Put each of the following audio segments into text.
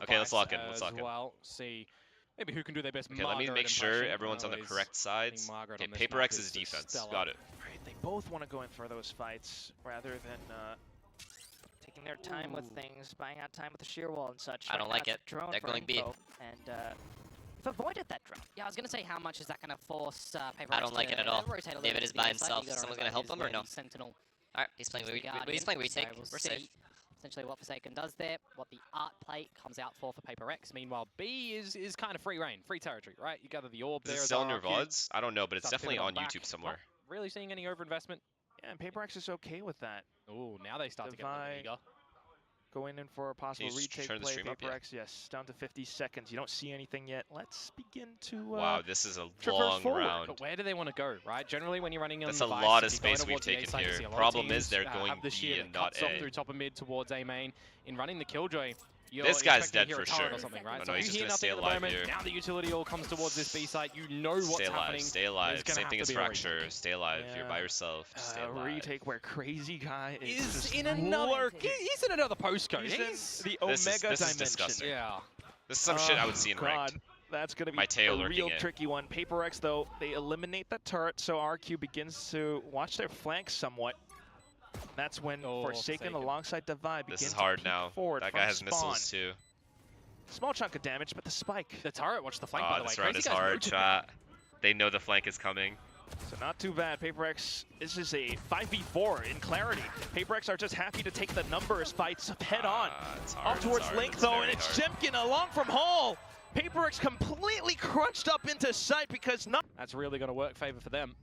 Okay, let's lock in. Let's as lock in. well. See maybe who can do their best. Okay, let me Margaret make sure impression. everyone's on the Otherwise, correct sides. Margaret Okay, on this Paper map X's is defense. stellar. Got it. Right, they both want to go in for those fights rather than Taking their time with things, buying out time with the shear wall and such. I don't Right like now it. it's a drone They're for going B. info, and they've avoided that drone. Yeah, I was going to say, how much is that going to force Paper I X don't like to it at all. rotate a little David bit is to by the other side? himself. You gotta Someone's remember gonna help his him or no? lady Sentinel Alright, he's playing Guardian, playing retake. so we'll We're see safe. essentially what Forsaken does there, what the art plate comes out for Paper X. Meanwhile, B is kind of free reign, free territory, right? You gather the orb Is there. it as still on your RRQ. VODs? I don't know, but it's Start definitely pivoting on back. YouTube somewhere. Not really seeing any overinvestment. yeah, and Paper X is okay with that. Oh, now they start to get a little Divide. eager. Going in for a possible you just retake turn the play. stream up? Paper Yeah. X, yes, down to 50 seconds. You don't see anything yet. Let's begin to Wow, this is a traverse long forward. round. But where do they want to go, right? Generally, when you're running on That's the a device, lot if of you're going space we've towards the A taken side, you here. see a lot of Problem teams is they're have going the B shear and that not cuts off A. through top of mid towards A main. In running the Killjoy, you're This guy's expecting to dead hear for a turret sure. or something, right? Oh, So no, you he's just hear gonna nothing stay at the alive moment. here. Now the utility all comes towards this B site. You know what's Stay alive, happening. stay alive. There's gonna Same have thing to as be a retake. Fracture. Stay alive. You're by Yeah. yourself. Stay alive. retake where Crazy Guy is just In another, lurking. he's in another postcode. He's in the This is- Omega this is dimension. disgusting. Yeah. This is some shit I would see in God. ranked. That's going to be My tail a lurking real in. tricky one. Paper X, though, they eliminate that turret, so RQ begins to watch their flanks somewhat. That's when Forsaken alongside Divide begins This is hard to peek now. forward That from guy has spawn. missiles too. Small chunk of damage, but the spike. The turret, watch the flank, by the way. This round Crazy is Guy's hard, rotating. chat. They know the flank is coming. So not too bad. Paper X, this is a 5v4 in clarity. Paper X are just happy to take the numbers fights head on. It's hard, Off it's towards hard, Link, it's though, very and it's hard. Jemkin along from Hall. Paper X completely crunched up into sight because not. That's really going to work favor for them.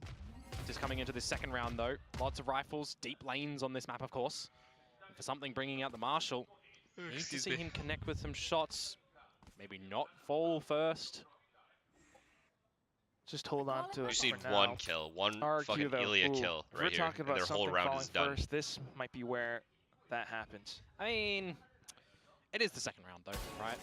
Just coming into this second round, though. Lots of rifles, deep lanes on this map, of course. And for something bringing out the Marshal, need to see him connect with some shots. Maybe not fall first. Just hold on to You it just need for one now. kill, one RQ, fucking though, Ilya ooh, kill if right we're here, talking and about their whole something round falling is done. first, this might be where that happens. I mean, it is the second round, though, right?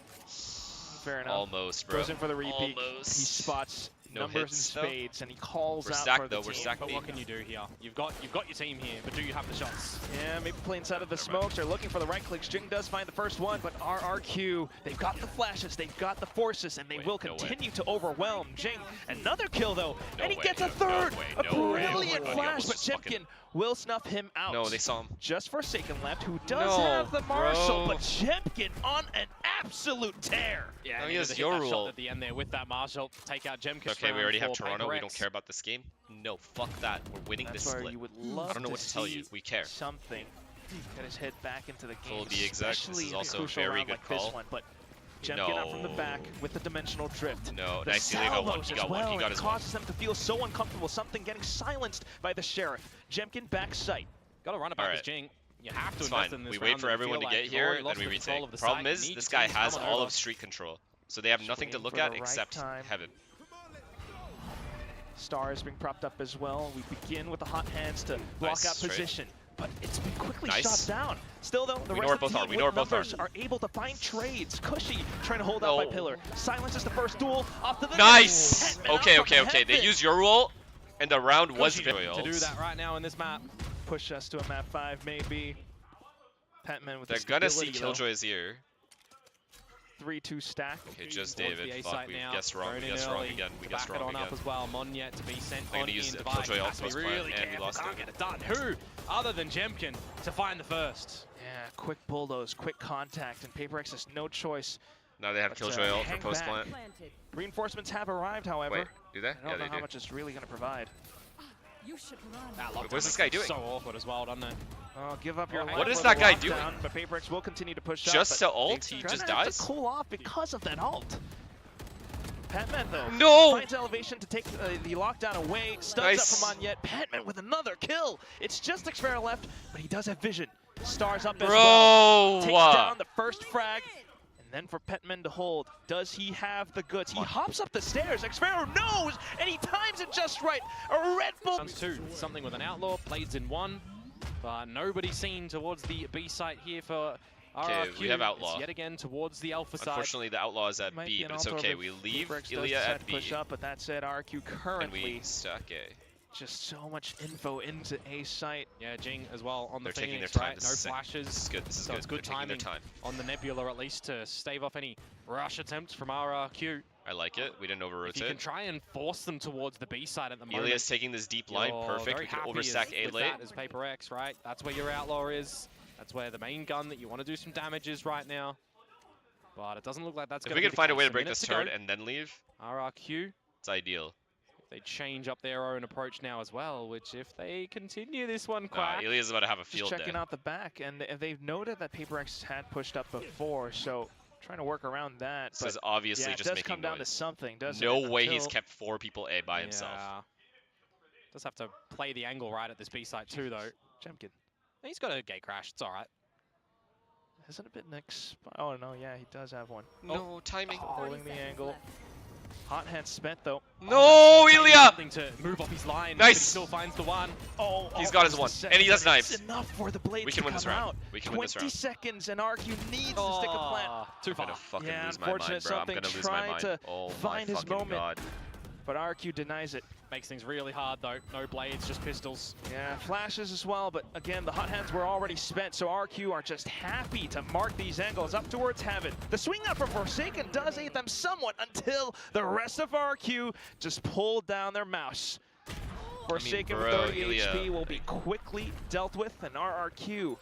Fair enough. Almost, bro. Goes in for the repeat. Almost. He spots No numbers hits, and though. spades, and he calls We're out stacked, for the though, we're team. stacked. But what can you do here? You've got your team here, but do you have the shots? Yeah, maybe play inside of the smokes. They're looking for the right clicks. Jing does find the first one, but RRQ, they've got the flashes, they've got the forces, and they will no way. continue to overwhelm Jing. Another kill, though, No and he way, gets a no third. way, A no way. brilliant Oh my God, flash, but almost fucking- Jemkin will snuff him out. No, they saw him. Just Forsaken left, who does No, have the Marshal, bro. but Jemkin on an absolute tear. Yeah, No, and he has hit your that rule. shot at the end there with that Marshal. Take out Jemkin. Okay, we already have Toronto. We don't care about this game. No, fuck that. We're winning That's this where split. you would love I don't know what to tell you. see We care. something. Get his head back into the game. Full B exec. This especially is in a also a crucial very round good like this call. one, but Jemkin out from the back No. with the dimensional drift. No, The nice. He got one. salvos He as got well, one. He got and his it one. causes them to feel so uncomfortable. Something getting silenced by the Sheriff. Jemkin back sight. Got to run it back Alright. as Jing. You have to It's invest fine. in this We round wait for and everyone feel to like get you've here, already then lost we the control retake. of the Problem site. is, You this need guy to has come on all over. of street control. So they have Just nothing to waiting look for at the right except time. heaven. Star is being propped up as well. We begin with the hot hands to block Nice, out straight. position. But it's been quickly Nice. shot down. Still, though, the We know rest where of the both are. team We know with where both are. numbers are able to find trades. Cushy trying to hold out by No. Pillar. Silences the first duel. Off to the Nice! Petman Okay, out okay, from okay. They heaven. used your ult, and the round was Cushy very to do that right now in this map. Push us to a map 5, maybe. Petman with They're the gonna see stability, though. Killjoy's ear. 3-2 stack. Okay, just Towards David. the A Fuck, site we now. guessed wrong. Thrown We in guessed wrong early again. We to guessed back it wrong on up again. as well. Mon yet to be sent They're on gonna use in. the Divide Killjoy has to be ult post plant, really and we careful, lost can't it. get it done. Who other than Jemkin to find the first? Yeah, quick bulldoze, quick contact, and Paper X has no choice. Now they have But, Killjoy ult for hang post back. plant. Reinforcements have arrived, however. Wait, do they? I don't Yeah, know they how do. much it's really going to provide. You should run. That lockdown What's this makes guy it doing? So awkward as well, doesn't it? Oh, give up your Oh, life what is for that the guy lockdown, doing? But Paper X will continue to push Just up. to but ult? they're He gonna just have dies? to cool off because of that ult. Patman, though, No! finds elevation to take the lockdown away. Stuns Nice. up from Monyet. Patman with another kill. It's just Xfera left, but he does have vision. Stars up as well. Takes Bro! down the first frag. And then for Petman to hold, does he have the goods? He hops up the stairs. Xfera knows, and he times it just right. A Red Bull. Rounds two. Something with an outlaw. Blades in one. But nobody seen towards the B site here for RRQ. Okay, we have outlaw. It's yet again towards the alpha side. Unfortunately, the outlaw is at Might B, be an but it's alt okay. over We if leave Paper X does Ilya decide at to B, push up, but that said, RRQ and currently we stack A. Just so much info into A site. Yeah, Jing as well on the They're taking their Phoenix, time. right? This No is sick. flashes. This is good. This is So good. it's good They're taking their timing time. on the Nebula at least to stave off any rush attempts from RRQ. I like it. We didn't over If you can rotate. try and force them towards the B side at the moment. Elias taking this deep line. you're Perfect. very We can happy overstack A with late. that as PRX, right? That's where your outlaw is. That's where the main gun that you want to do some damage is right now. But it doesn't look like that's If going we to can find a way to break minutes this to go. turret and then leave, RRQ, it's ideal. they change up their own approach now as well, which if they continue this one, Nah, Quack, Elias is about to have a Just field checking day. out the back, and they've noted that PRX had pushed up before, so trying to work around that. This But is obviously yeah, it just does making come down to noise. something, doesn't it? No way he's Until- kept 4 people A by himself. Yeah. Does have to play the angle right at this B site too, though. Jemkin. He's got a gate crash. It's all right. Hasn't it been oh no, yeah, he does have one. No timing. Holding the angle. Hot hand spent though. No, Maybe Ilya! something to move off his line. But he Nice. still finds the one. Oh, He's got his almost one, the and he has second, but knives. it's enough for the blades We can to win this come round. out. We can win this 20 round. seconds, and RQ needs to stick a plant. Too I'm far. gonna fucking Yeah, lose my mind, unfortunate bro. I'm something, gonna lose my trying mind. to Oh my find his fucking moment. god. But RQ denies it. Makes things really hard though. No blades, just pistols. Yeah, flashes as well, but again, the hot hands were already spent, so RQ are just happy to mark these angles up towards heaven. The swing out from Forsaken does aid them somewhat until the rest of RQ just pulled down their mouse. Forsaken with bro, 30 Ilya. HP will be quickly dealt with, and RRQ,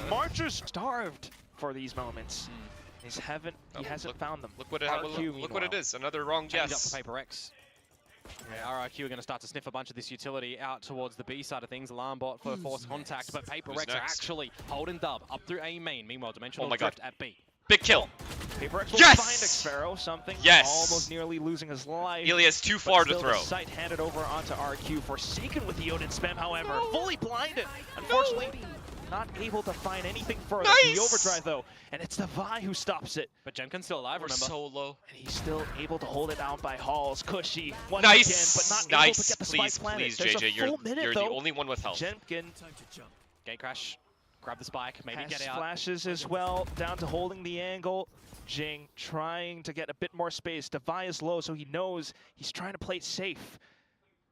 Marchers starved for these moments. He's he hasn't found them. Look what RRQ, look what it meanwhile. is. Another wrong Change guess. up for PRX. Yeah, RRQ are going to start to sniff a bunch of this utility out towards the B side of things. Alarm bot for forced contact, but PRX are next? actually holding dub up through A main. Meanwhile, Dimensional my God. Drift at B. Big kill. PRX will Yes! find Xfero, something Yes! almost nearly losing his life. Elias too But far to still, throw. the sight handed over onto RQ. Forsaken with the Odin spam, however, fully blinded. Unfortunately, not able to find anything further. Nice! The overdrive, though, and it's the Vi who stops it. But Jemkin's still alive, We're remember? so low. And he's still able to hold it down by Halls. Cushy once Nice, again, but not able to nice. get the Please, spike planted. please, There's JJ. a full minute, You're though. the only one with health. Jemkin Gate crash. Grab the spike, maybe has get out. flashes as well, down to holding the angle. Jing trying to get a bit more space. Devi is low, so he knows he's trying to play it safe.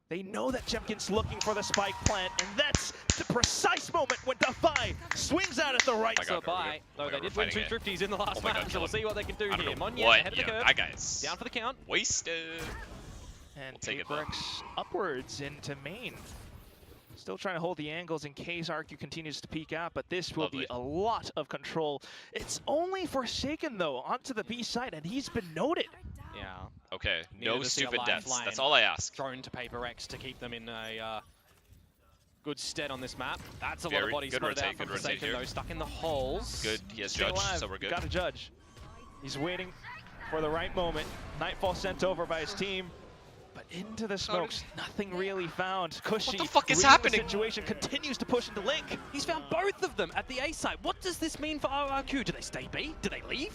They know that Jemkin's looking for the spike plant, and that's the precise moment when Devi swings out at the right my So God, bro, bye. oh Though my they God, did we're win two fighting it. 50s in the last Oh my God, match, so kill we'll him. see what they can do I don't here. know Monye what. ahead of the Yeah, curve. that guy's Down for the count. wasted. And We'll take it, though. PRX upwards into main. Still trying to hold the angles in case RQ continues to peek out, but this will be Lovely. a lot of control. It's only Forsaken, though, onto the B side, and he's been noted. Yeah. Okay, Needed no to see a stupid deaths. lifeline. That's all I ask. Thrown to PRX to keep them in a good stead on this map. That's a lot Very of bodies good spotted out rotate, from good rotate Forsaken, here. though. Stuck in the holes. Good, he has Stay judge, alive. so we're good. Got to judge. He's waiting for the right moment. Nightfall sent over by his team. But into the smokes, nothing really found. Cushy, What the fuck is reading happening? The situation continues to push into Link. He's found both of them at the A site. What does this mean for RRQ? Do they stay B? Do they leave?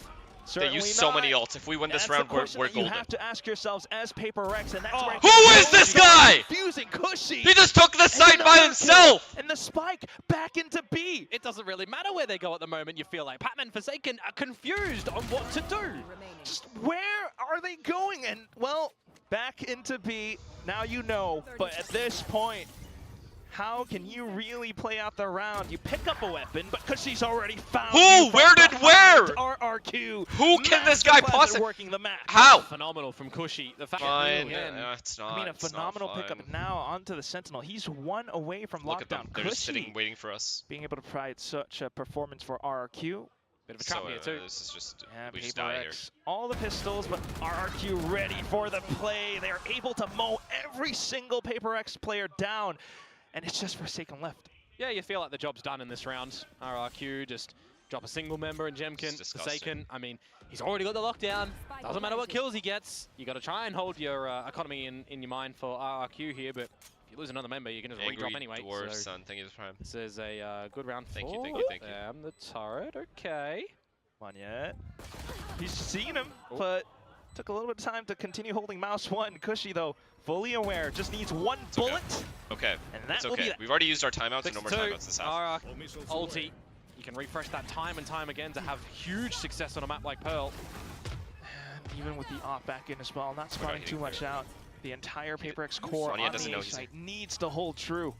They Certainly use so not. many ults. If we win this That's round, the we're question that golden. You have to ask yourselves as PRX, and that's where Who is this guy? Confusing Cushy. He just took the site by Another himself! kill, and the spike back into B. It doesn't really matter where they go at the moment, you feel like. Patman Forsaken are confused on what to do. Just where are they going? And, well, back into B. Now you know, but at this point, how can you really play out the round? You pick up a weapon, but Cushy's already found Who? you from Where did behind. where? RRQ. Who can this guy Masterclass at possibly? working the map? How? Phenomenal from Cushy. The fact Fine. again. It's not. I mean, a it's not phenomenal fine. pickup now onto the Sentinel. He's one away from Look at them. lockdown. They're just Cushy sitting, waiting for us. being able to provide such a performance for RRQ. Bit of a trap So here too. this is just Yeah, we just die here. PRX, all the pistols, but RRQ ready for the play. They are able to mow every single PRX player down, and it's just Forsaken left. Yeah, you feel like the job's done in this round. RRQ just drop a single member in Jemkin. It's Forsaken, I mean, he's already got the lockdown. Doesn't matter what kills he gets. You got to try and hold your economy in your mind for RRQ here, but if you lose another member, you can just Angry redrop anyway. Dwarf So son, thank you for prime. this is a good round Thank you, for thank you, thank you. them. The turret, okay. Come on yet. He's seen him, Oh. but took a little bit of time to continue holding mouse one. Cushy, though, fully aware, just needs one okay. bullet, Okay, and that it's will be okay. that. We've already used our timeouts, so no more 6-2. timeouts this half. Ulti. You can refresh that time and time again to have huge success on a map like Pearl. And even with the off back in as well, not spotting hitting too much out. The entire PRX core Sonya on doesn't the know A he's site needs to hold true.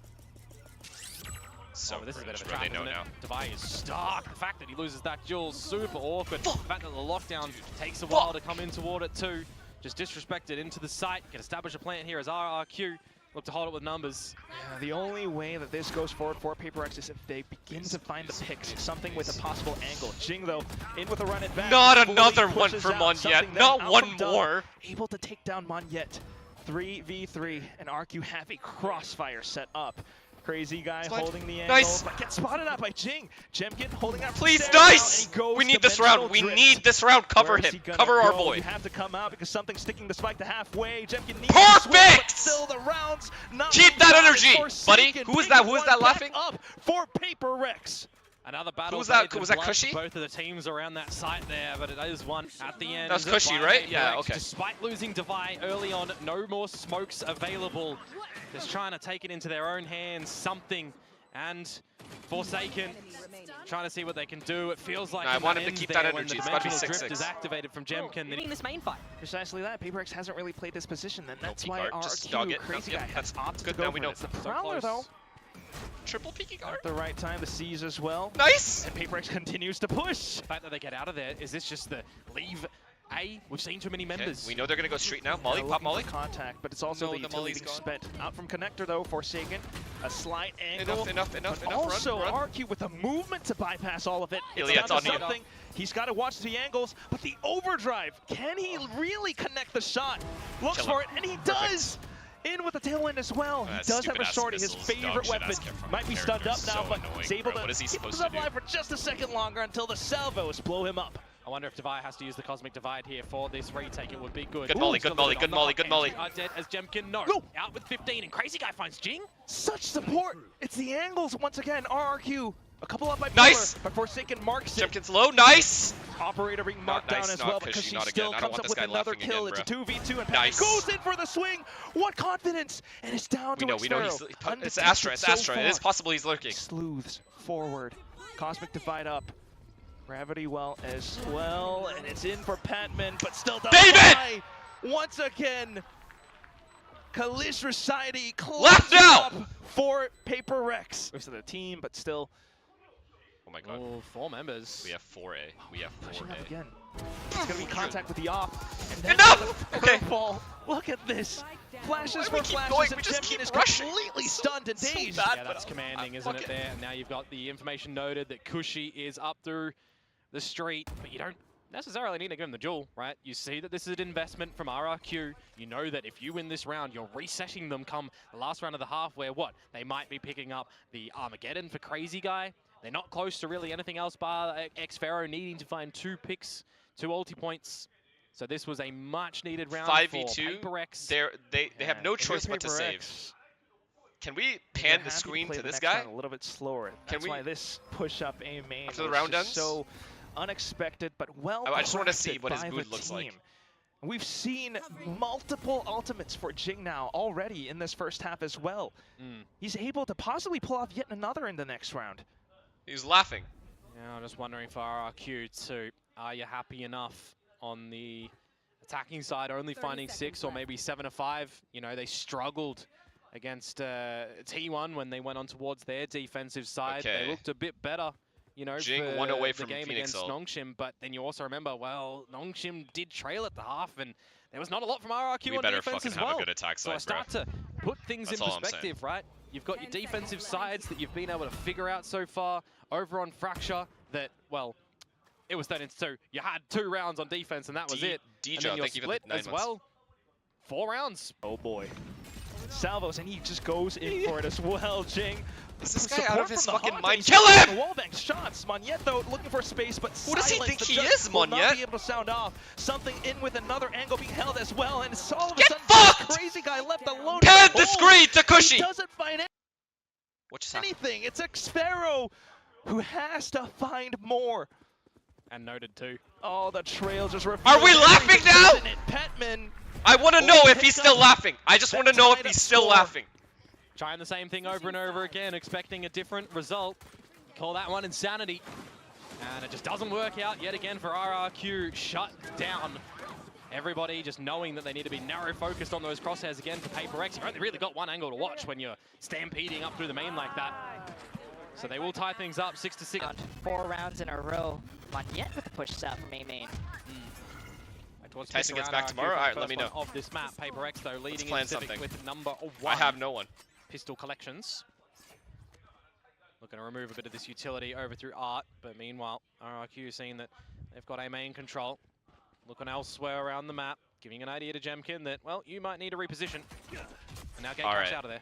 So this is a bit of a bro, trap, they know isn't it? now. Devi is stuck. The fact that he loses that duel, super awkward. The fact that the lockdown takes a while to come in toward it too. Just disrespected into the site. Can establish a plant here as RRQ. Look to hold it with numbers. Yeah, the only way that this goes forward for PRX is if they begin to find the picks, something with a possible angle. Jing, though, in with a run it back. Not Fully another one pushes for out Monyet. something then Not out one from Dub, more. Able to take down Monyet. 3v3, and RQ have a crossfire set up. Crazy guy holding the angle, Nice. but gets spotted out by Jing. Jemkin holding out. Please, Sarah now, nice! and he goes We need this round. We dimensional need drift. this round. Cover Where is him. he gonna Cover our go? boy. You have to come out because something's sticking the spike to halfway. Jemkin needs to swing, but Perfect! still the rounds not Keep being that counted. energy, buddy. Forsaken Who is that? taking Who is one that back laughing? Up for PRX. Another battle. was that? played to Was that blood Cushy? for both of the teams around that site there, but it is one at the end. That was Cushy, by right? Yeah, PRX. okay. Despite losing Devi early on, no more smokes available. Just trying to take it into their own hands, something. And Forsaken, trying to see what they can do. It feels like I want him to ends keep there that when energy. the It's gotta be dimensional 6-6. drift is activated from Jemkin. Winning this main fight. Precisely that. PRX hasn't really played this position, and that's why P-card. Just dog RRQ, it. Crazy Yep, Guy, that's has opted good. to go Now for we know. it. The So Prowler, close. though, Triple peeking guard. at the right time, the C's as well. Nice. And PRX continues to push. The fact that they get out of there, is this just the leave A? We've seen too many members. We know they're gonna go straight now. Molly, Yeah, pop looking Molly. for contact, but it's also No, the the utility Molly's being gone. spent. Out from connector though, Forsaken, a slight angle. Enough. But also Run. RQ with a movement to bypass all of it. It's Ilya, down it's to on you. something. He's got to watch the angles, but the overdrive. Can he really connect the shot? Looks Kill for him. it, and he does. In with the tailwind as well. He That does have a stupid-ass shorty, his missiles, dog favorite shit weapon. ass kept from Might be stunned up characters. now, So but annoying, he's able bro. to What is he keep supposed himself to do? alive for just a second longer until the salvos blow him up. I wonder if Devi has to use the Cosmic Divide here for this retake. It would be good. Good Molly, Still good Molly, on good the Molly, hot good hand. Molly. Are dead as Jemkin. No. No. Out with 15, and Crazy Guy finds Jing. Such support. It's the angles once again. RRQ. A couple up by Nice. Pillar, but Forsaken marks it. Jemkin's low. Nice. Operator being marked Not nice, down as not well, Cushy, because she not still again. I don't comes want up this with guy another laughing kill. again, It's a 2v2, and Nice. Patrick goes in for the swing. What confidence! And it's down to We know. He's. Xfero. It's Astra. It's Undetected so Astra. It is far. possible he's lurking. Sleuths forward. Cosmic Divide up. Gravity well as well, and it's in for Patman, but still doesn't David! fly. Once again, Kalish Society Left now! up for PRX. Rest of the team, but still Oh my god. Oh, 4 members. We have 4A. We have pushing up 4A. again. It's gonna be contact with the off. And then Enough! the Okay. curveball. Look at this. Flashes Why do for we keep flashes, going? and We just Jemkin keep is rushing. completely So- stunned and so dazed. bad. Yeah, that's commanding, isn't fuck it, it. there? And now you've got the information noted that Cushy is up through the street, but you don't necessarily need to give him the duel, right? You see that this is an investment from RRQ. You know that if you win this round, you're resetting them come the last round of the half where, what? They might be picking up the Armageddon for Crazy Guy. They're not close to really anything else bar Xfero needing to find 2 picks, 2 ulti points. So this was a much-needed round 5v2. for PRX. They have no If you're choice but to save. PRX, Can we you're pan happy the to screen play to the this next guy? round a little bit slower. That's we- why this push-up A main After the was round just ends? so unexpected, but well I just wanna crafted see what his by mood the looks like. team. We've seen multiple ultimates for Jing now already in this first half as well. He's able to possibly pull off yet another in the next round. He's laughing. Yeah, I'm just wondering for RRQ too, are you happy enough on the attacking side, only finding 6 or maybe 7 or 5? You know, they struggled against T1 when they went on towards their defensive side. Okay. They looked a bit better, you know, Jing for 1 away the from game Phoenix against ult. Nongshim, but then you also remember, well, Nongshim did trail at the half, and there was not a lot from RRQ We on better defense fucking as have well. a good attack So I side, bro. start to put things That's in all I'm saying. perspective, right? You've got your defensive sides that you've been able to figure out so far. Over on Fracture, that, well, it was 13-2. You had 2 rounds on defense, and that was it. And then your thank you for split the 9 as months. well. 4 rounds. Oh boy. Salvos, and he just goes in for it as well, Jing. Is this guy Support out of his from the fucking Haunt, mind? he's Kill taking him! the Wallbang shots. Monyet, though, looking for space, but Who does he silence. think The he judge is, will not Monyet? be able to sound off. Something in with another angle being held as well, and it's all of a Get sudden fucked! Crazy Guy left alone. Pan in the hole. screen to He Cushy! doesn't find What just happened? anything. It's Xfero who has to find more. And noted too. Oh, the trail just reveals Are we laughing everything, now? doesn't it? Petman. I want to Oh, know if pick he's up still laughing. I just want to that know if tied he's up still score. laughing. Trying the same thing over and over again, expecting a different result. Call that one insanity. And it just doesn't work out yet again for RRQ. Shut down. everybody just knowing that they need to be narrow-focused on those crosshairs again for PRX. You've only really got one angle to watch when you're stampeding up through the main like that. So they will tie things up 6-6. 4 rounds in a row. Monyet with the push stop from A-main. Tyson gets back tomorrow? Alright, let me know. Of this map, PRX though leading plan in Civic something. with number 1. I have no one. Pistol collections. Looking to remove a bit of this utility over through Art, but meanwhile, RRQ seeing that they've got a main control. Looking elsewhere around the map, giving an idea to Jemkin that, well, you might need a reposition. And now get Cash out of there.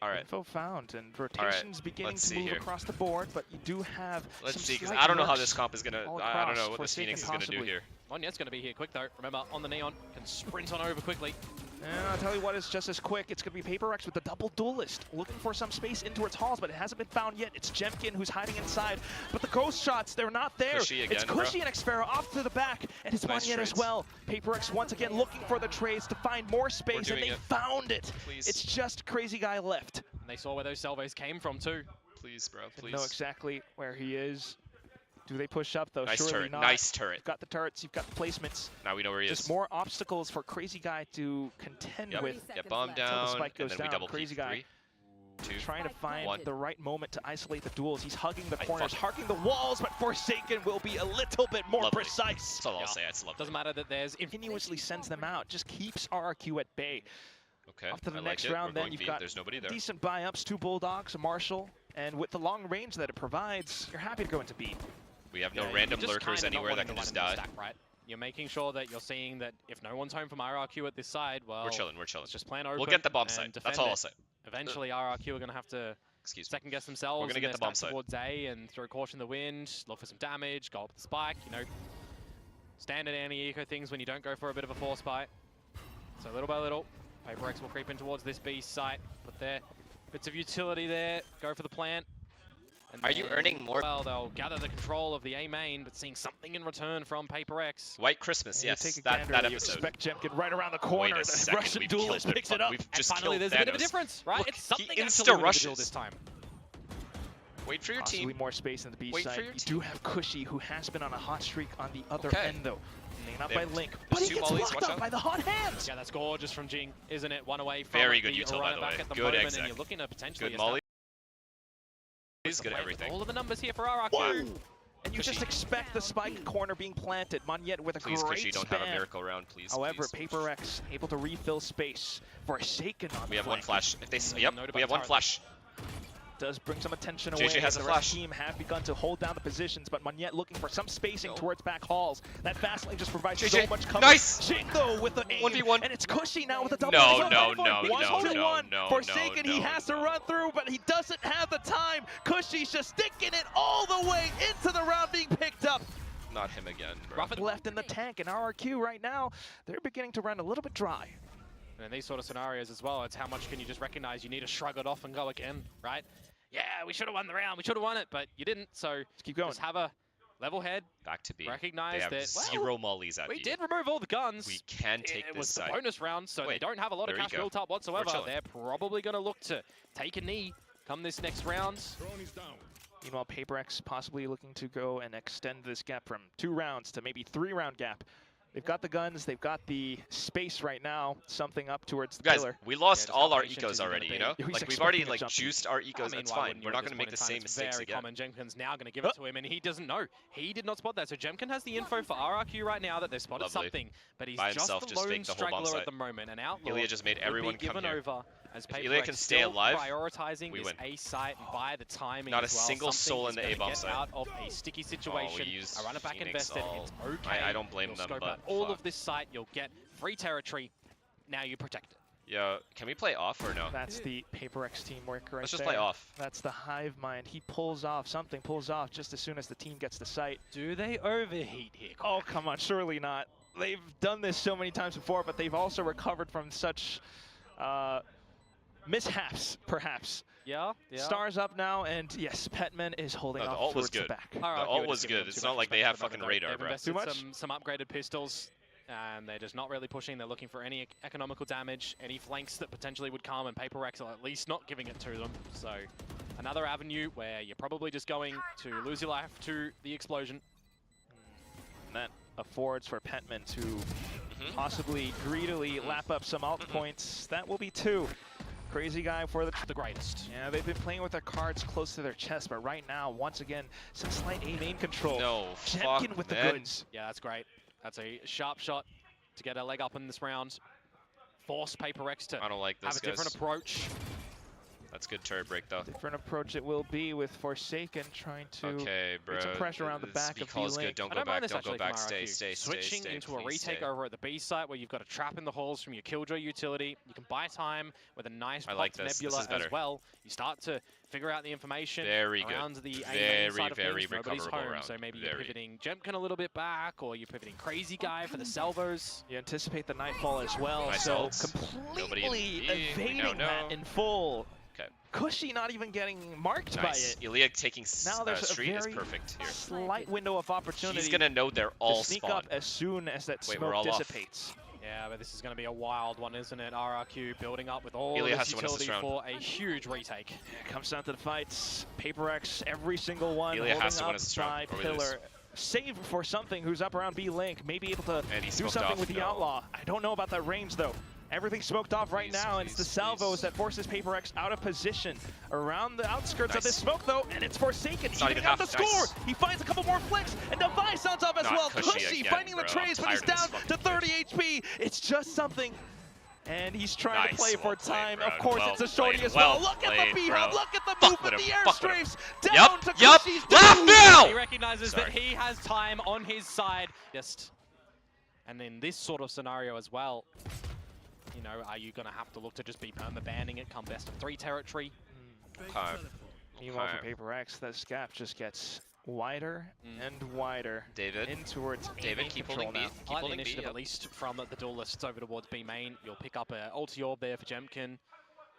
Alright. Info found, and rotations beginning to move across the board, but you do have Let's see, because I don't know how this comp is going to... I don't know what this Phoenix is going to do here. Monyet's going to be here quick though. Remember, on the Neon, can sprint on over quickly. And I'll tell you what is just as quick. It's going to be PRX with the double duelist, looking for some space in towards halls, but it hasn't been found yet. It's Jemkin who's hiding inside, but the ghost shots, they're not there. Cushy again, it's Cushy and Xfera off to the back, and it's nice Monyet as well. PRX once again looking for the trades to find more space, and they found it. Please. It's just Crazy Guy left. And they saw where those salvos came from too. Please, bro, please. Know exactly where he is. Do they push up though? Nice Surely turret, not. nice turret. You've got the turrets, you've got the placements. Now we know where he is. Just more obstacles for Crazy Guy to contend with. Get bombed down, the spike goes and then we down. double Crazy peek. Guy 3, 2, trying to find 1. the right moment to isolate the duels. He's hugging the corners, harking the walls, but Forsaken will be a little bit more precise. That's all I'll say. It's lovely. Doesn't matter that there's Continuously sends them out, just keeps RRQ at bay. Okay, Off to the I next like it. round, We're then going you've V. got There's nobody there. decent buy-ups, 2 Bulldogs, a Marshall, and with the long range that it provides, you're happy to go into B. We have no random just lurkers kinda not anywhere that wanting can to just run into die. the stack, right? You're making sure that you're seeing that if no one's home from RRQ at this side, well, We're chilling, we're chilling. let's just plan open. We'll get the bomb and site. defend That's all it. I'll say. Eventually, RRQ are going to have to second guess themselves. We're gonna get the bomb site towards A and throw caution in the wind, look for some damage, go up with the spike. You know, standard anti-eco things when you don't go for a bit of a force bite. So little by little, PRX will creep in towards this B site. Put their bits of utility there. Go for the plant. And Are you earning more? Well, they'll gather the control of the A main, but seeing something in return from PRX. White Christmas, yes. That You episode. expect Jemkin right around the corner. Wait a The second, Russian we duelist killed picks him. it up. We've And just finally, killed there's a bit of a Thanos. difference, right? Look, It's something he actually individual insta-rushes. this time. Wait for your Possibly team. more space in the B Wait for side. your You team. do have Cushy, who has been on a hot streak on the other Okay. end, though. Not They by have- Link, there's but he two gets mollies, locked watch up out. by the hot hands. Yeah, that's gorgeous from Jing, isn't it? 1 away from Very it, good the util, by runner the back way. at the Good moment, exec. and you're looking to potentially Good molly. He's good at establish everything. all of the numbers here for RRQ. Whoa! And you Cushy. just expect the spike corner being planted. Monyet with a Please, great Cushy, don't spam. have a miracle round, please. However, please. PRX able to refill space. Forsaken on We the have one flank. flash. If they, yep, Noted we by have one Tara. flash. Does bring some attention JJ away. has the a rest flash. of the team have begun to hold down the positions, but Monyet looking for some spacing No. towards back halls. That fast lane just provides JJ, so much cover. nice! Jing though with the aim, 1v1. and it's Cushy now with a double. No, He's on no, one for no, one. He's no, 1v1. no, Forsaken, no, he no, has to no. run through, but he doesn't have the time. Cushy's just sticking it all the way into the round being picked up. Not him again, bro. Rough it. Left in the tank, and RRQ right now, they're beginning to run a little bit dry. And in these sort of scenarios as well, it's how much can you just recognize you need to shrug it off and go again, right? Yeah, we should have won the round, we should have won it, but you didn't, so Let's keep going. just have a level head, Back to B. recognize They have that, zero mollies at we B. did remove all the guns. We can take It this was the side. bonus round, so they Wait, don't have a lot of there you cash go. built up whatsoever. chilling. They're probably going to look to take a knee come this next round. Meanwhile, PRX possibly looking to go and extend this gap from 2 rounds to maybe 3-round gap. They've got the guns, they've got the space right now, something up towards the Guys, pillar. we lost just all how our patient ecos is he gonna already, be? you know? Yeah, he's Like, we've already, expecting a jump. juiced our ecos, I mean, that's why fine. wouldn't you We're at not this going to make point the in time? same It's mistakes very again. common. Jemkin's now going to give it to him, and he doesn't know. He did not spot that, so Jemkin has the info for RRQ right now that they've spotted Lovely. something, but he's By just himself, the just lone faked the whole bomb straggler site. at the moment, and Outlaw Ilya just made would everyone be come given here. over as If Ilya PRX can stay still alive, prioritizing we this win. A site and by the timing Not a as well. single Something soul is in the gonna A-bomb get site. out of a sticky situation. used A runner back Phoenix invested. all. It's okay. I don't blame You'll them, scope but out all fuck. of this site. You'll get free territory. Now you protect it. Yeah, can we play off or no? That's the PRX teamwork right Let's just there. play off. That's the hive mind. He pulls off, something pulls off just as soon as the team gets the site. Do they overheat here? Oh, come on, surely not. They've done this so many times before, but they've also recovered from such mishaps, perhaps. Yeah. Stars up now, and yes, Petman is holding No, the off ult was towards the good. back. The RRQ ult are was just giving good. them It's too not much like they respect have at the fucking moment, radar, They've bro. invested Too much? some upgraded pistols, and they're just not really pushing. They're looking for any economical damage, any flanks that potentially would come, and PRX are at least not giving it to them. So another avenue where you're probably just going to lose your life to the explosion. And that affords for Pentman to possibly greedily lap up some alt points. That will be 2. Crazy guy for the greatest. Yeah, they've been playing with their cards close to their chest, but right now, once again, some slight aim control. No, Jemkin with the goods. Yeah, that's great. That's a sharp shot to get a leg up in this round. Force PRX to I don't like this, have a different approach. That's good turret break, though. Different approach it will be with Forsaken trying to get some pressure around the back of good. Don't go back, don't go back, stay. Switching into a retake over at the B site where you've got a trap in the halls from your Killjoy utility. You can buy time with a nice nebula as well. You start to figure out the information around the A side of things. Nobody's home, so maybe you're pivoting Jemkin a little bit back, or you're pivoting Crazy Guy for the salvos. You anticipate the Nightfall as well, so completely evading that in full. Cushy not even getting marked by it. Ilya taking now there's street a is very perfect here. Slight window of opportunity. He's gonna know they're all to sneak spawned. up as soon as that smoke dissipates. Yeah, but this is going to be a wild one, isn't it? RRQ building up with all Ilya this utility for a huge retake. Yeah, comes down to the fights. PRX, every single one Ilya holding has to up win this round, by Pillar. Save for something who's up around B-Link. Maybe able to do something with the Outlaw. I don't know about that range, though. Everything's smoked off right now, and it's the salvos that forces PRX out of position. Around the outskirts of this smoke, though, and it's Forsaken eating out the score! He finds a couple more flicks, and Device sounds off as well. Cushy finding the trades, but he's down to 30 HP. It's just something. And he's trying to play for time. Of course, it's a shorty as well. Look at the B-hub, look at the movement, the airstrafes down to Cushy's now! He recognizes that he has time on his side. And in this sort of scenario as well, you know, are you going to have to look to just be perma-banning it come best of 3 territory? Meanwhile, for PRX, that gap just gets wider and wider. In towards keep holding B. Keep holding initiative, at least from the duelists over towards B main. You'll pick up an ulti orb there for Jemkin.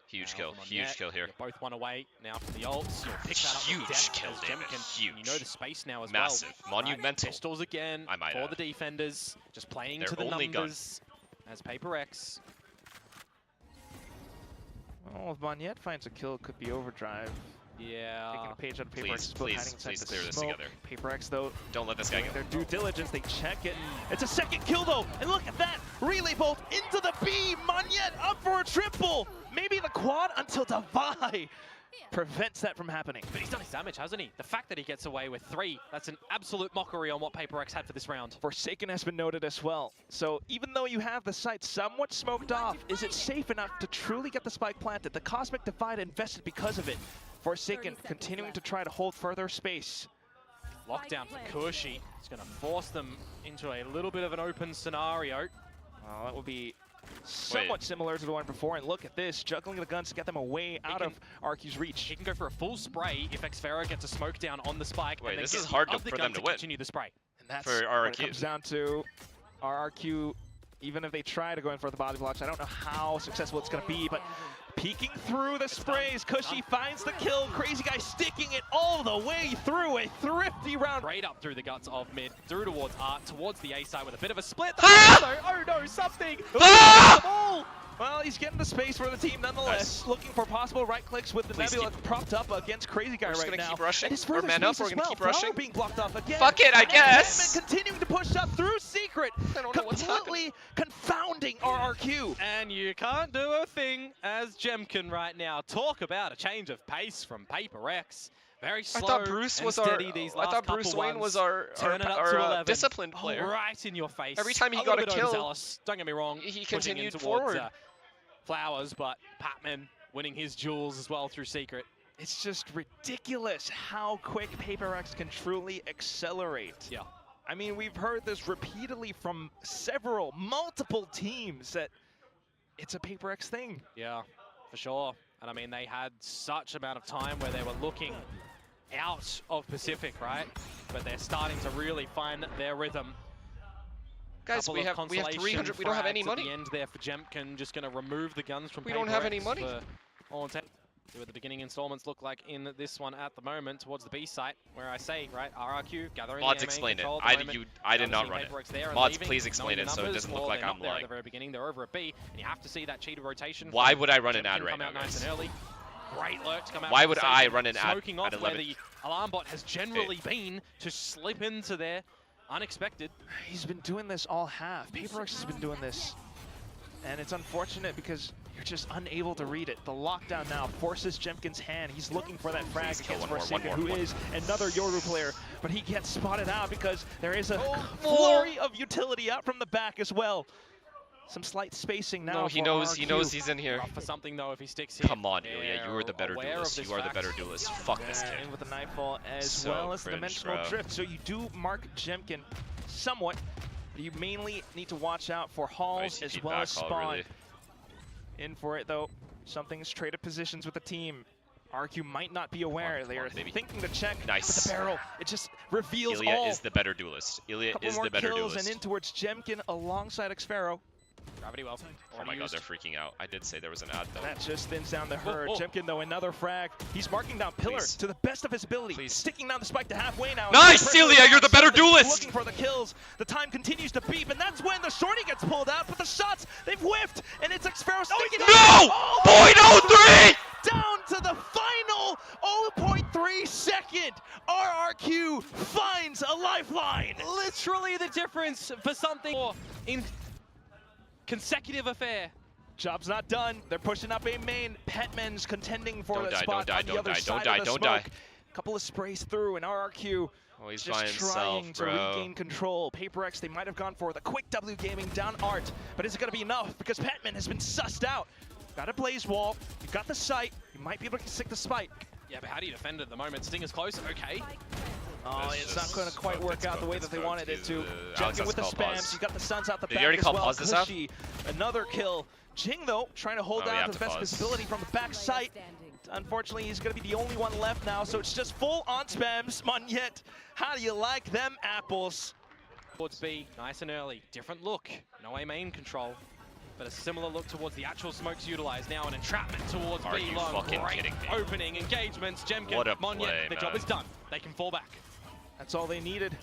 Huge kill here. You're both one away now from the ults. You'll pick that up huge with kill, Jemkin. Huge. You know the space now as Massive. well. Monumental. Pistols again for the defenders. Just playing to the numbers as PRX. Oh, if Monyet finds a kill, it could be overdrive. Yeah. Taking a page out of PRX, please clear this together. PRX, though, don't let this guy go. Their due diligence, they check it. It's a second kill, though, and look at that! Relay bolt into the B! Monyet up for a triple! Maybe the quad until Devi prevents that from happening. But he's done his damage, hasn't he? The fact that he gets away with 3, that's an absolute mockery on what PRX had for this round. Forsaken has been noted as well. So even though you have the site somewhat smoked off, is it safe enough to truly get the spike planted? The Cosmic Divide invested because of it. Forsaken continuing to try to hold further space. Lockdown for Cushy. It's going to force them into a little bit of an open scenario. Well, that will be somewhat similar to the one before, and look at this, juggling the guns to get them away out of RQ's reach. He can go for a full spray if Xfera gets a smoke down on the spike. Wait, and this is hard for them to win. Continue the spray. And that's for RRQ. What it comes down to. RRQ, even if they try to go in for the body blocks, I don't know how successful it's going to be, but peeking through the sprays, Cushy finds the kill. Crazy Guy sticking it all the way through a thrifty round. Right up through the guts of mid, through towards Art, towards the A side with a bit of a split. Oh no, something! Well, he's getting the space for the team nonetheless. Looking for possible right clicks with the Nebula propped up against Crazy Guy right now. Keep rushing. And his further space up, we're gonna keep rushing. Being blocked off again. Fuck it, I guess. Continuing to push up through Secret. I don't know what's completely confounding RRQ. And you can't do a thing as Jemkin right now. Talk about a change of pace from PRX. Very slow. I thought Bruce was our. I thought Bruce Wayne was our disciplined player. Right in your face. Every time he got a kill, don't get me wrong. He continued forward. Flowers, but Patman winning his jewels as well through Secret. It's just ridiculous how quick PRX can truly accelerate. Yeah. I mean, we've heard this repeatedly from multiple teams that it's a PRX thing. Yeah, for sure. And I mean, they had such amount of time where they were looking out of Pacific, right? But they're starting to really find their rhythm. Guys, we have 300. We don't have any money. At the end there for Jemkin, just going to remove the guns from. We don't have any money. All intent. See what the beginning installments look like in this one at the moment towards the B site, where I say, right, RRQ gathering. Mods, explain it. I did not run it. Mods, please explain it so it doesn't look like I'm lying. At the very beginning, they're over at B, and you have to see that cheater rotation. Why would I run an ad right now, guys? Great lurk to come out. Why would I run an ad smoking off where the alarm bot has generally been to slip into there. unexpected. He's been doing this all half. PRX has been doing this. And it's unfortunate because you're just unable to read it. The lockdown now forces Jemkin's hand. He's looking for that frag against Forsaken, who is another Yoru player. But he gets spotted out because there is a flurry of utility out from the back as well. Some slight spacing now. No, he knows he's in here. Rough for something though if he sticks here. Come on, Ilya, you are the better duelist. You are the better duelist. Fuck this kid. In with the nightfall as So well as the cringe, dimensional bro. drift. So you do mark Jemkin somewhat. But you mainly need to watch out for Halls as well as Spawn. Really. In for it though. Something's traded positions with the team. RRQ might not be aware. They are thinking to check, Nice. but the barrel, it just reveals Ilya all. is the better duelist. Ilya Couple is more the better kills duelist. and in towards Jemkin alongside Xpharaoh. Gravity well. Oh my god, they're freaking out. I did say there was an ad though. That just thins down the herd. Oh. Jemkin though, another frag. He's marking down Pillar Please. to the best of his ability. Please. Sticking down the spike to halfway now. Nice, Ilya, you're the better duelist! Looking for the kills. The time continues to beep, and that's when the shorty gets pulled out. But the shots, they've whiffed, and it's Xpharaoh sticking No! .03! down to the final 0.3 second. RRQ finds a lifeline. Literally the difference for something in consecutive affair. Job's not done. They're pushing up A main. Petman's contending for Don't the die, spot don't die, on the don't other die, side don't die, of the don't smoke. die. Couple of sprays through, and RRQ Oh, he's just by trying himself, to bro. regain control. PRX, they might have gone for the quick W gaming down Art, but is it going to be enough? Because Petman has been sussed out. Got a blaze wall. You got the sight. You might be able to stick the spike. Yeah, but how do you defend at the moment? Sting is close. Okay. Oh, It's it's not just going to quite cooked, work it's out the way cooked, that they it's wanted it cooked. to. Alex Jemkin with the has to call spams. pause. You got the suns out the Did back you already as call well. pause this out? Cushy, another kill. Jing, though, trying to hold Oh, we down have to to the best pause. visibility from the back sight. Unfortunately, he's going to be the only one left now, so it's just full on spams. Monyet, how do you like them apples? Towards B, nice and early. Different look. No A main control. But a similar look towards the actual smokes utilized. Now an entrapment towards Are B you long. fucking Great kidding me? opening engagements. Jemkin, What a Monyet, play, the job man. is done. They can fall back. That's all they needed.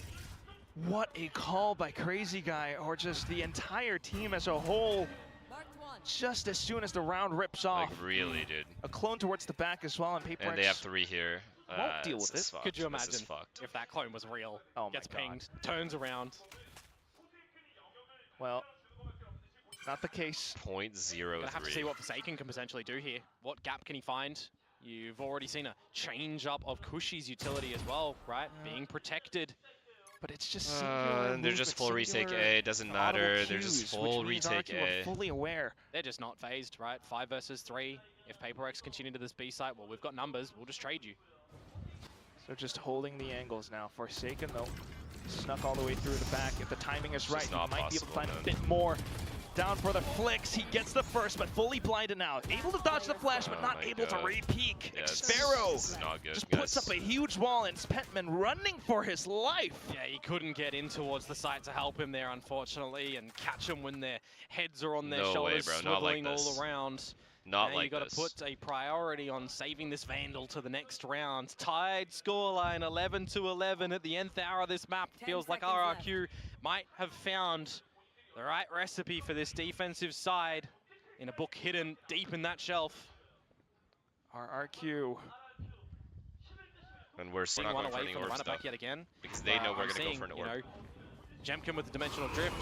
What a call by Crazy Guy, or just the entire team as a whole. Just as soon as the round rips off. Like, really, dude. A clone towards the back as well, and PRX And they have 3 here. won't deal with this is it. fucked. Could you This is imagine fucked. if that clone was real? Oh my Gets God. pinged, turns around. Well, not the case. .03. Gonna have to see what Forsaken can potentially do here. What gap can he find? You've already seen a change up of Cushy's utility as well, right? Being protected. But it's just singular They're just full movement, retake singular A, doesn't audible matter. They're cues, just full which means retake RRQ are A. fully aware. They're just not phased, right? 5 versus 3. If PRX continue to this B site, well, we've got numbers. We'll just trade you. So just holding the angles now. Forsaken, though, snuck all the way through the back. If the timing is right, just he not might be able to possible, find man. a bit more. Down for the flicks. He gets the first, but fully blinded now. Able to dodge the flash, but Oh not my able to God. re-peek. Yeah, Xpharaoh this is not good, just puts guys. up a huge wall, and Petman running for his life. Yeah, he couldn't get in towards the site to help him there, unfortunately, and catch them when their heads are on their No way, shoulders, bro, not like swiveling this. all around. Not now like you got this. to put a priority on saving this Vandal to the next round. Tied scoreline 11-11 at the nth hour of this map. Feels like RRQ might have found the right recipe for this defensive side in a book hidden deep in that shelf. RRQ. And we're not One going for away any from the orb runner stuff. back yet again. Because they know we're I'm going to go seeing, for an you orb. know, Jemkin with the dimensional drift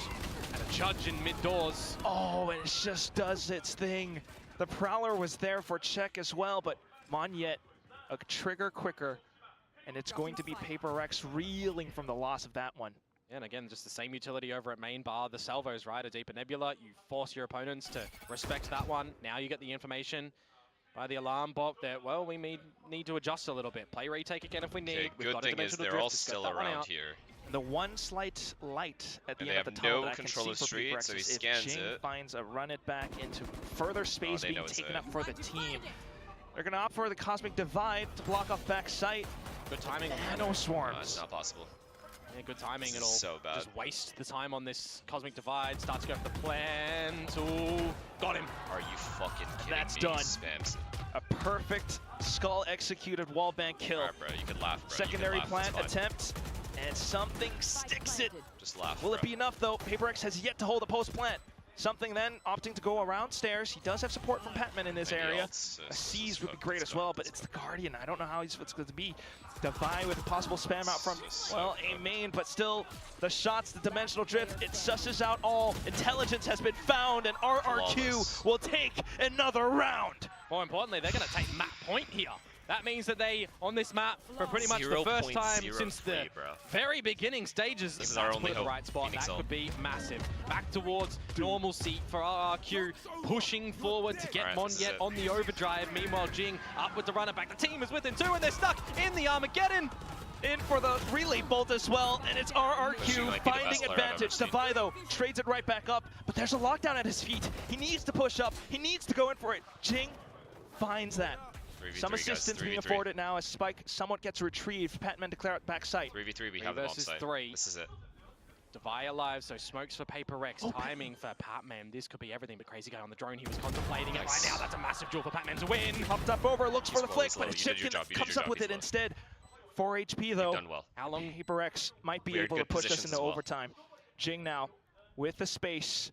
and a judge in mid-doors. Oh, and it just does its thing. The Prowler was there for check as well, but Monyet, a trigger quicker, and it's going to be PRX reeling from the loss of that one. And again, just the same utility over at main bar, the salvos, right? A deeper nebula, you force your opponents to respect that one. Now you get the information by the alarm bot that, well, we need to adjust a little bit. Play retake again if we need. Okay, We've good got a thing is dimensional they're drift all to scope still that one around out. here. The one slight light at the And end they of the have tunnel no that I can control see of for street, PRX so he is if scans Jing it. finds a run it back into further space they being know it's taken there. up for the team. They're going to opt for the Cosmic Divide to block off back sight. Good timing. Nano It's Swarms. not possible. Yeah, good timing. This It'll is so bad. just waste the time on this Cosmic Divide. Starts to go for the plant. Ooh, got him. Are you fucking kidding That's me? done. Spams it. A perfect skull executed wallbang kill. Alright, bro, you can laugh, bro. Secondary you can laugh. plant It's fine. attempt, and something sticks it. Just laugh, Will bro. it be enough though? PRX has yet to hold a post plant. Something then opting to go around stairs. He does have support from Patman in this area. A Seize would be great as well, but it's the Guardian. I don't know how it's going to be. Devi with a possible spam out from, well, a main, but still the shots, the dimensional drift, it susses out all. Intelligence has been found, and RRQ will take another round. More importantly, they're going to take map point here. That means that they, on this map, for pretty much the first time since the very beginning stages, this is our only the hope. right spot, Phoenix that could be massive. Back towards normalcy for RRQ, pushing forward to get Monyet on the overdrive. Meanwhile, Jing up with the runner back. The team is with him too, and they're stuck in the Armageddon. In for the relay bolt as well, and it's RRQ finding advantage. Devi, though, trades it right back up, but there's a lockdown at his feet. He needs to push up. He needs to go in for it. Jing finds that. Some assistance being afforded now as Spike somewhat gets retrieved. Patman declare it backside. 3v3, we have the bomb site. 3. This is it. Devi alive, so smokes for PRX. Timing for Patman. This could be everything, but Crazy Guy on the drone. He was contemplating it right now. That's a massive duel for Patman to win. Popped up over, looks for the flick, but it's Chipkin comes up with it instead. 4 HP though. Done well. How long PRX might be able to push us into overtime. Jing now with the space.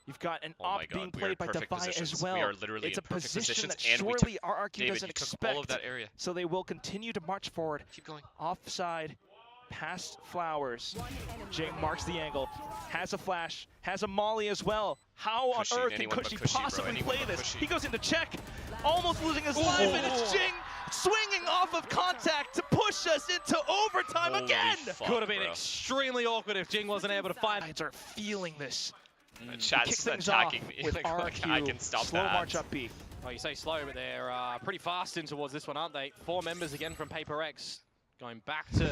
You've got an op being played by Devi as well. We are literally it's in a position that and surely RRQ David, doesn't expect. all of that area. So they will continue to march forward. Keep going. Offside, past Flowers. Jing marks the angle, has a flash, has a molly as well. How on earth can Cushy possibly play this? He goes into check, almost losing his life, and it's Jing swinging off of contact to push us into overtime again. Could have been extremely awkward if Jing wasn't able to find. Sides are feeling this. Chat's attacking me. With like, RRQ, I can stop slow that. march up B. Oh, you say slow, but they're pretty fast in towards this one, aren't they? 4 members again from PRX. Going back to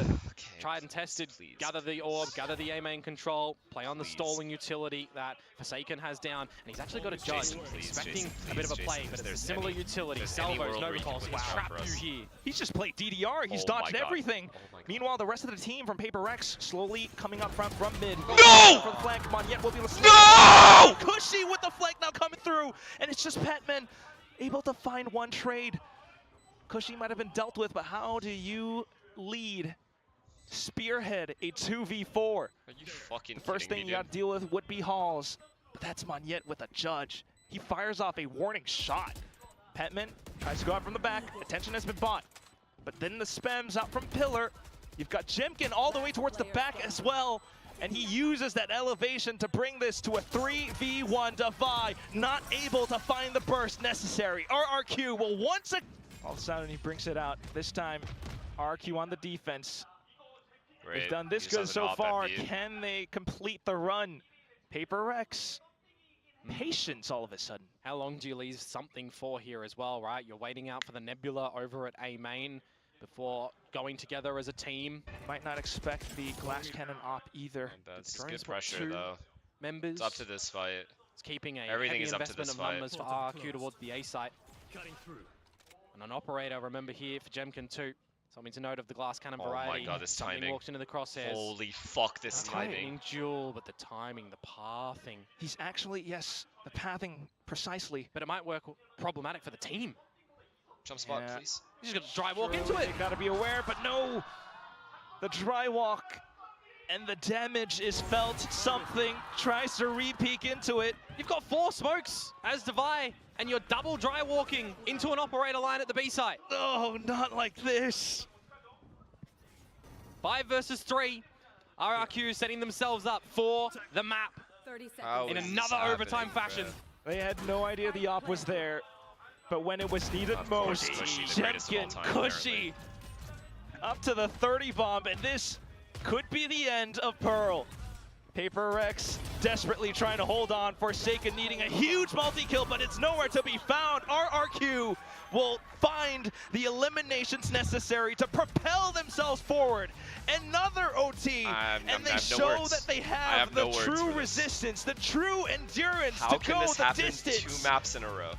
tried and tested, gather the orb, gather the A main control, play on the stalling utility that Forsaken has down, and he's actually got a judge expecting a bit of a play, but it's a similar utility. Salvos, no repulse, he's trapped you here. He's just played DDR, he's dodged everything. Meanwhile, the rest of the team from PRX slowly coming up front from mid. No! For the flank, Monyet will be able to No! Cushy with the flank now coming through, and it's just Patman able to find one trade. Cushy might have been dealt with, but how do you lead, spearhead a 2v4? Are you fucking The first thing you got to deal with would be Halls, but that's Monyet with a judge. He fires off a warning shot. Patman tries to go out from the back. Attention has been bought, but then the spams out from Pillar. You've got Jemkin all the way towards the back as well, and he uses that elevation to bring this to a 3v1. Devi not able to find the burst necessary. RRQ will once again, all of a sudden he brings it out. This time RRQ on the defense. They've done this good so far. Can they complete the run? PRX, patience all of a sudden. How long do you leave something for here as well, right? You're waiting out for the Nebula over at A main before going together as a team. Might not expect the glass cannon op either. That's good pressure though. Members. It's up to this fight. It's keeping a Everything heavy is up to investment this of fight. numbers for RRQ towards the A site. And an operator, remember here for Jemkin too. Something to note of the glass cannon variety. Oh my god, this timing. Walks into the crosshairs. Holy fuck, this timing. Duel, but the timing, the pathing. He's actually, yes, the pathing precisely. But it might work problematic for the team. Jump spot, please. He's just gonna dry walk into it. You gotta be aware, but no. The dry walk and the damage is felt. Something tries to re-peek into it. You've got 4 smokes as Devi, and you're double dry walking into an operator line at the B site. Oh, not like this. 5 versus 3. RRQ setting themselves up for the map in another overtime fashion. They had no idea the op was there, but when it was needed most, Jemkin, Cushy, up to the 30 bomb, and this could be the end of Pearl. PRX desperately trying to hold on. Forsaken needing a huge multi-kill, but it's nowhere to be found. RRQ will find the eliminations necessary to propel themselves forward. Another OT, and they show that they have the true resistance, the true endurance to go the distance. How can this happen 2 maps in a row?